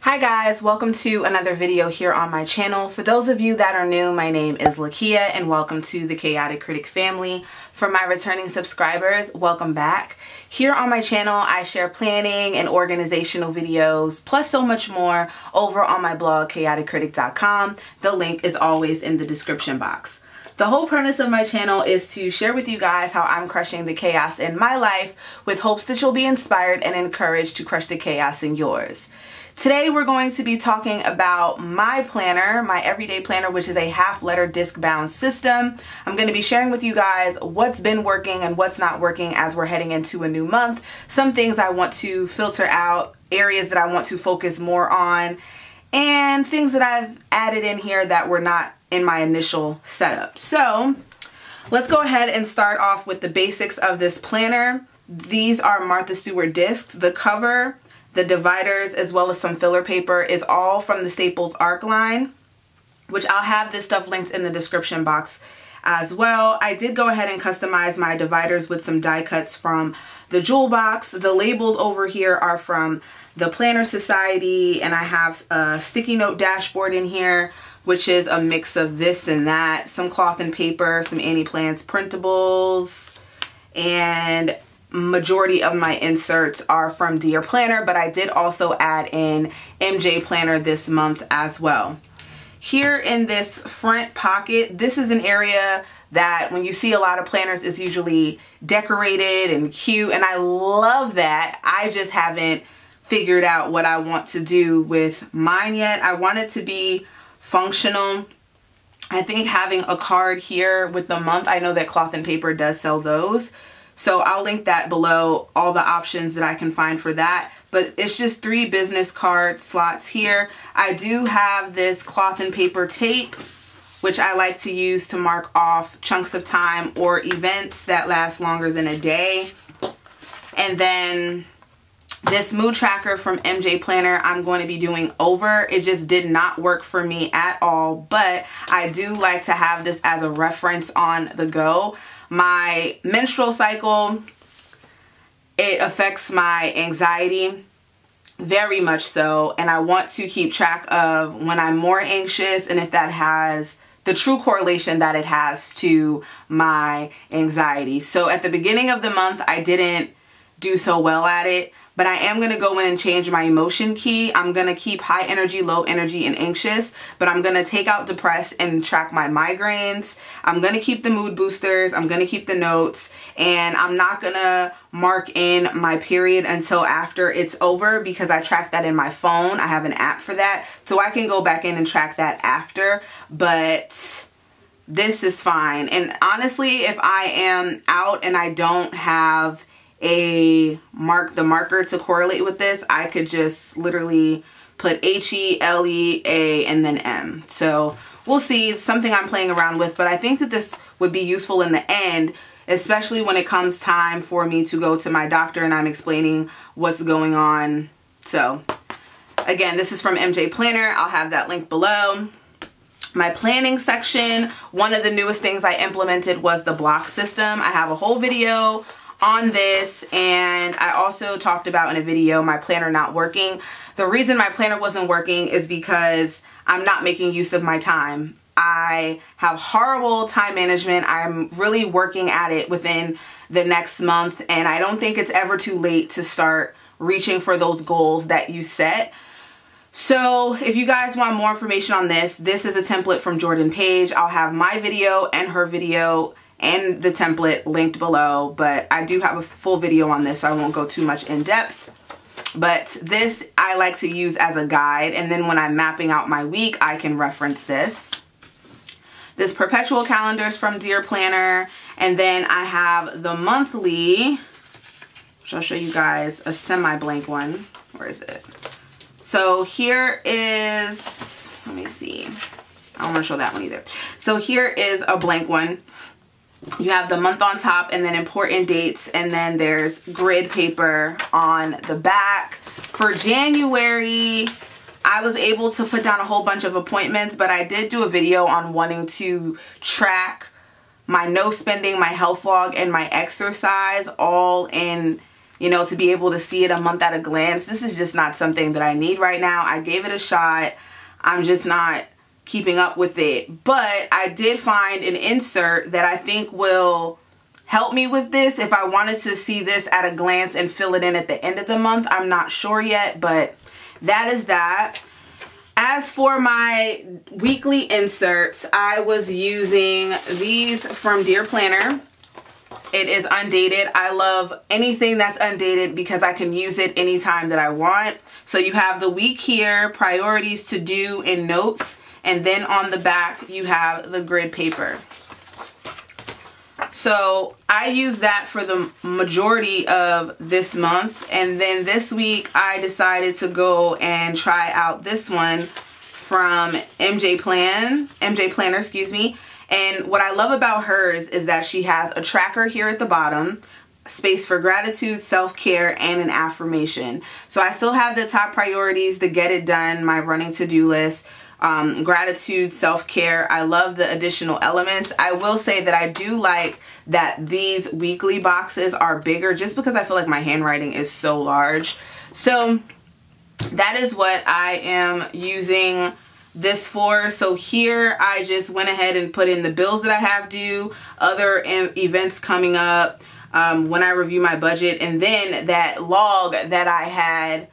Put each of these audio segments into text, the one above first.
Hi guys, welcome to another video here on my channel. For those of you that are new, my name is Lakia and welcome to the Chaotic Critic family. For my returning subscribers, welcome back. Here on my channel, I share planning and organizational videos, plus so much more over on my blog, chaoticcritic.com. The link is always in the description box. The whole premise of my channel is to share with you guys how I'm crushing the chaos in my life with hopes that you'll be inspired and encouraged to crush the chaos in yours. Today we're going to be talking about my planner, my everyday planner, which is a half-letter disc-bound system. I'm going to be sharing with you guys what's been working and what's not working as we're heading into a new month. Some things I want to filter out, areas that I want to focus more on, and things that I've added in here that were not in my initial setup. So let's go ahead and start off with the basics of this planner. These are Martha Stewart discs. The cover, the dividers, as well as some filler paper is all from the Staples Arc line, which I'll have this stuff linked in the description box as well. I did go ahead and customize my dividers with some die cuts from the Jewel Box. The labels over here are from the Planner Society, and I have a sticky note dashboard in here, which is a mix of this and that, some cloth and paper, some Annie Plans printables, and majority of my inserts are from Dear Planner, but I did also add in MJ Planner this month as well. Here in this front pocket, this is an area that when you see a lot of planners is usually decorated and cute, and I love that. I just haven't figured out what I want to do with mine yet. I want it to be functional. I think having a card here with the month, I know that Cloth and Paper does sell those, so I'll link that below, all the options that I can find for that. But it's just 3 business card slots here. I do have this Cloth and Paper tape, which I like to use to mark off chunks of time or events that last longer than a day. And then this mood tracker from MJ Planner I'm going to be doing over. It just did not work for me at all, but I do like to have this as a reference on the go. My menstrual cycle, it affects my anxiety very much so, and I want to keep track of when I'm more anxious and if that has the true correlation that it has to my anxiety. So at the beginning of the month I didn't do so well at it, but I am going to go in and change my emotion key. I'm going to keep high energy, low energy, and anxious, but I'm going to take out depressed and track my migraines. I'm going to keep the mood boosters. I'm going to keep the notes, and I'm not going to mark in my period until after it's over because I track that in my phone. I have an app for that, so I can go back in and track that after, but this is fine. And honestly, if I am out and I don't have the marker to correlate with this, I could just literally put H-E-L-E-A and then M. So we'll see. It's something I'm playing around with, but I think that this would be useful in the end, especially when it comes time for me to go to my doctor and I'm explaining what's going on. So again, this is from MJ Planner. I'll have that link below. My planning section, one of the newest things I implemented was the block system. I have a whole video on this, and I also talked about in a video my planner not working. The reason my planner wasn't working is because I'm not making use of my time. I have horrible time management. I'm really working at it within the next month, and I don't think it's ever too late to start reaching for those goals that you set. So if you guys want more information on this, this is a template from Jordan Page. I'll have my video and her video and the template linked below, but I do have a full video on this, so I won't go too much in depth. But this I like to use as a guide, and then when I'm mapping out my week, I can reference this. This perpetual calendars from Dear Planner, and then I have the monthly, which I'll show you guys a semi-blank one. Where is it? So here is, let me see. I don't want to show that one either. So here is a blank one. You have the month on top and then important dates, and then there's grid paper on the back. For January, I was able to put down a whole bunch of appointments, but I did do a video on wanting to track my no spending, my health log, and my exercise all in you know, to be able to see it a month at a glance. This is just not something that I need right now. I gave it a shot. I'm just not keeping up with it. But I did find an insert that I think will help me with this if I wanted to see this at a glance and fill it in at the end of the month. I'm not sure yet, but that is that. As for my weekly inserts, I was using these from Dear Planner. It is undated. I love anything that's undated because I can use it anytime that I want. So you have the week here, priorities, to do, and notes. And then on the back, you have the grid paper. So I use that for the majority of this month. And then this week, I decided to go and try out this one from MJ Planner, excuse me. And what I love about hers is that she has a tracker here at the bottom, space for gratitude, self-care, and an affirmation. So I still have the top priorities, the get it done, my running to-do list, gratitude, self-care. I love the additional elements. I will say that I do like that these weekly boxes are bigger just because I feel like my handwriting is so large. So that is what I am using this for. So here I just went ahead and put in the bills that I have due, other events coming up, when I review my budget, and then that log that I had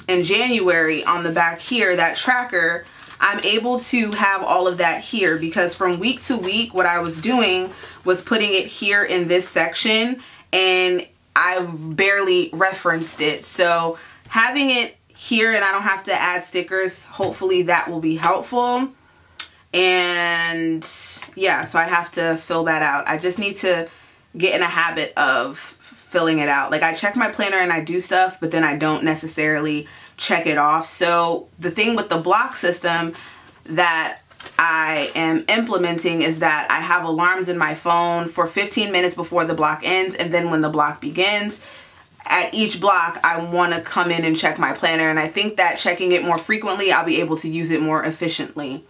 in January on the back here, that tracker. I'm able to have all of that here because from week to week what I was doing was putting it here in this section, and I've barely referenced it. So having it here and I don't have to add stickers, hopefully that will be helpful. And yeah, so I have to fill that out. I just need to get in a habit of filling it out. Like I check my planner and I do stuff, but then I don't necessarily check it off. So the thing with the block system that I am implementing is that I have alarms in my phone for 15 minutes before the block ends, and then when the block begins. At each block, I want to come in and check my planner, and I think that checking it more frequently, I'll be able to use it more efficiently.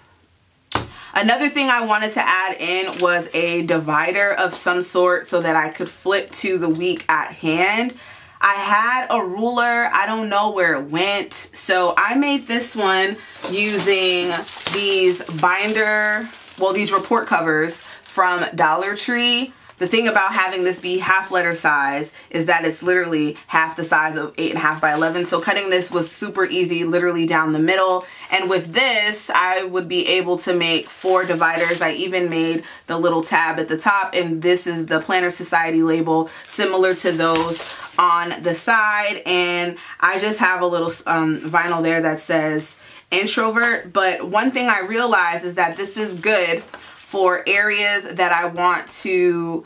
Another thing I wanted to add in was a divider of some sort so that I could flip to the week at hand. I had a ruler, I don't know where it went, so I made this one using these these report covers from Dollar Tree. The thing about having this be half letter size is that it's literally half the size of 8.5 by 11. So cutting this was super easy, literally down the middle. And with this, I would be able to make 4 dividers. I even made the little tab at the top, and this is the Planner Society label, similar to those on the side. And I just have a little vinyl there that says introvert. But one thing I realized is that this is good for areas that I want to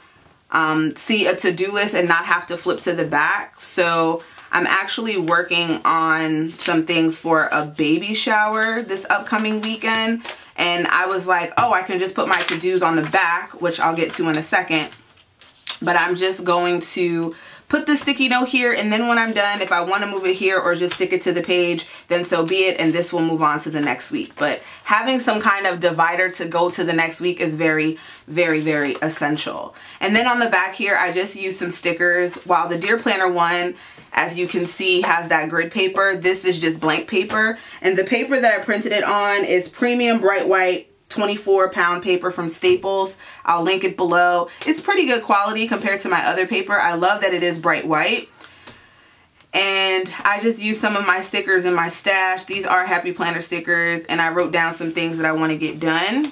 see a to-do list and not have to flip to the back. So I'm actually working on some things for a baby shower this upcoming weekend. And I was like, oh, I can just put my to-dos on the back, which I'll get to in a second. But I'm just going to put the sticky note here, and then when I'm done, if I want to move it here or just stick it to the page, then so be it, and this will move on to the next week. But having some kind of divider to go to the next week is very, very, very essential. And then on the back here, I just used some stickers. While the Dear Planner one, as you can see, has that grid paper, this is just blank paper. And the paper that I printed it on is premium bright white 24-pound paper from Staples. I'll link it below. It's pretty good quality compared to my other paper. I love that it is bright white. And I just used some of my stickers in my stash. These are Happy Planner stickers, and I wrote down some things that I want to get done.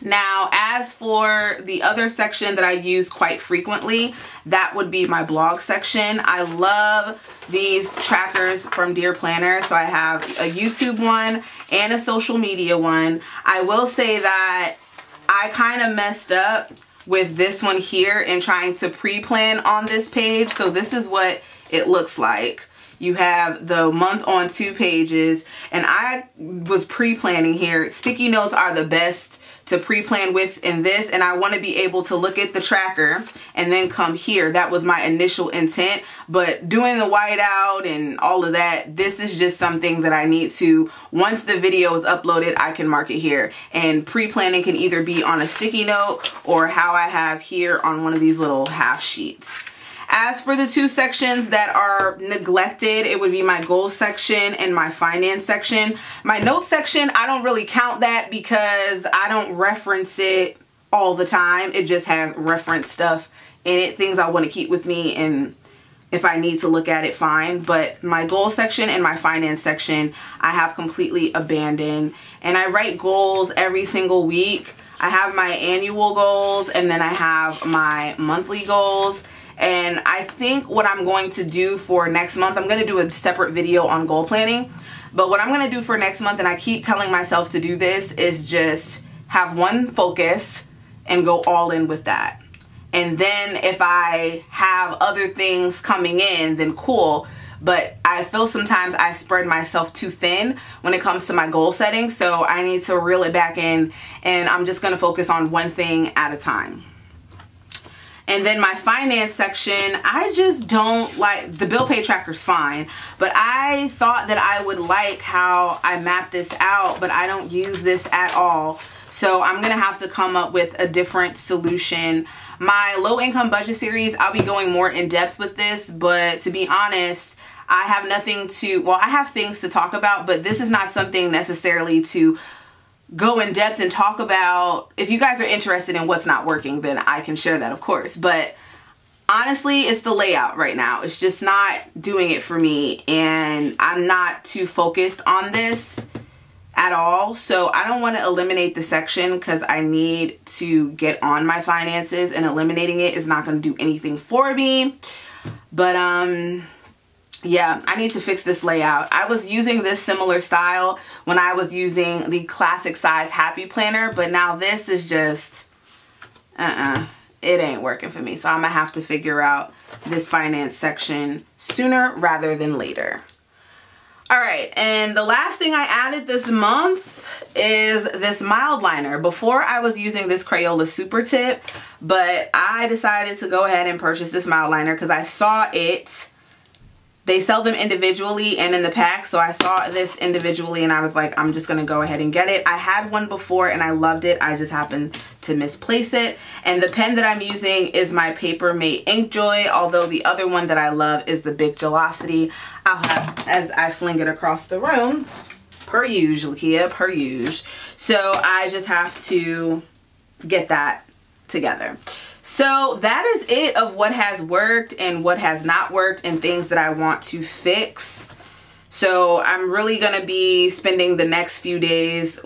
Now, as for the other section that I use quite frequently, that would be my blog section. I love these trackers from Dear Planner. So I have a YouTube one and a social media one. I will say that I kind of messed up with this one here in trying to pre-plan on this page. So this is what it looks like. You have the month on 2 pages, and I was pre-planning here. Sticky notes are the best to pre-plan with in this, and I want to be able to look at the tracker and then come here. That was my initial intent, but doing the whiteout and all of that, this is just something that I need to, once the video is uploaded, I can mark it here. And pre-planning can either be on a sticky note or how I have here on one of these little half sheets. As for the two sections that are neglected, it would be my goals section and my finance section. My notes section, I don't really count that because I don't reference it all the time. It just has reference stuff in it, things I want to keep with me, and if I need to look at it, fine. But my goals section and my finance section, I have completely abandoned. And I write goals every single week. I have my annual goals and then I have my monthly goals. And I think what I'm going to do for next month, I'm going to do a separate video on goal planning. But what I'm going to do for next month, and I keep telling myself to do this, is just have one focus and go all in with that. And then if I have other things coming in, then cool. But I feel sometimes I spread myself too thin when it comes to my goal setting. So I need to reel it back in, and I'm just going to focus on one thing at a time. And then my finance section, I just don't like, the bill pay tracker's fine, but I thought that I would like how I map this out, but I don't use this at all. So I'm going to have to come up with a different solution. My low income budget series, I'll be going more in depth with this, but to be honest, I have nothing to, well, I have things to talk about, but this is not something necessarily to go in depth and talk about. If you guys are interested in what's not working, then I can share that, of course. But honestly, it's the layout right now. It's just not doing it for me, and I'm not too focused on this at all. So I don't want to eliminate the section because I need to get on my finances, and eliminating it is not going to do anything for me. But yeah, I need to fix this layout. I was using this similar style when I was using the classic size Happy Planner, but now this is just, it ain't working for me. So I'm gonna have to figure out this finance section sooner rather than later. All right, and the last thing I added this month is this mild liner. Before I was using this Crayola Super Tip, but I decided to go ahead and purchase this mild liner because I saw it. They sell them individually and in the pack, so I saw this individually and I was like, I'm just gonna go ahead and get it. I had one before and I loved it. I just happened to misplace it. And the pen that I'm using is my Paper Mate Inkjoy, although the other one that I love is the Big Gelosity. I'll have, as I fling it across the room, per usual, Lakia, per usual. So I just have to get that together. So that is it of what has worked and what has not worked and things that I want to fix. So I'm really going to be spending the next few days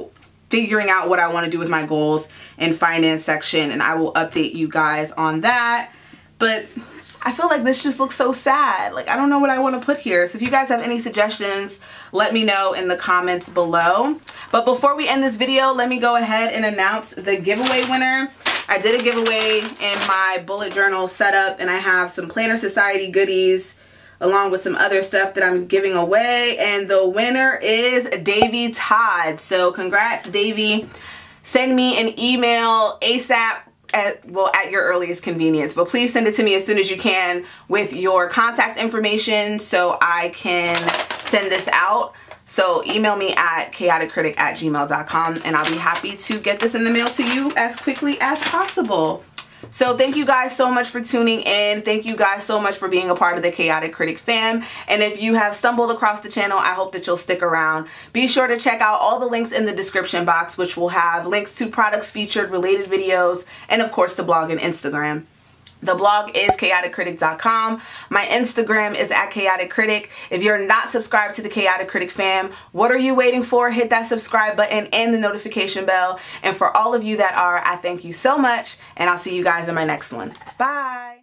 figuring out what I want to do with my goals and finance section, and I will update you guys on that. But I feel like this just looks so sad. Like, I don't know what I want to put here. So if you guys have any suggestions, let me know in the comments below. But before we end this video, let me go ahead and announce the giveaway winner. I did a giveaway in my bullet journal setup, and I have some Planner Society goodies along with some other stuff that I'm giving away, and the winner is Davi Todd. So congrats, Davy. Send me an email ASAP at your earliest convenience, but please send it to me as soon as you can with your contact information so I can send this out. So email me at chaoticcritic@gmail.com and I'll be happy to get this in the mail to you as quickly as possible. So thank you guys so much for tuning in. Thank you guys so much for being a part of the Chaotic Critic fam. And if you have stumbled across the channel, I hope that you'll stick around. Be sure to check out all the links in the description box, which will have links to products featured, related videos, and of course the blog and Instagram. The blog is chaoticcritic.com. My Instagram is @chaoticcritic. If you're not subscribed to the Chaotic Critic fam, what are you waiting for? Hit that subscribe button and the notification bell. And for all of you that are, I thank you so much, and I'll see you guys in my next one. Bye.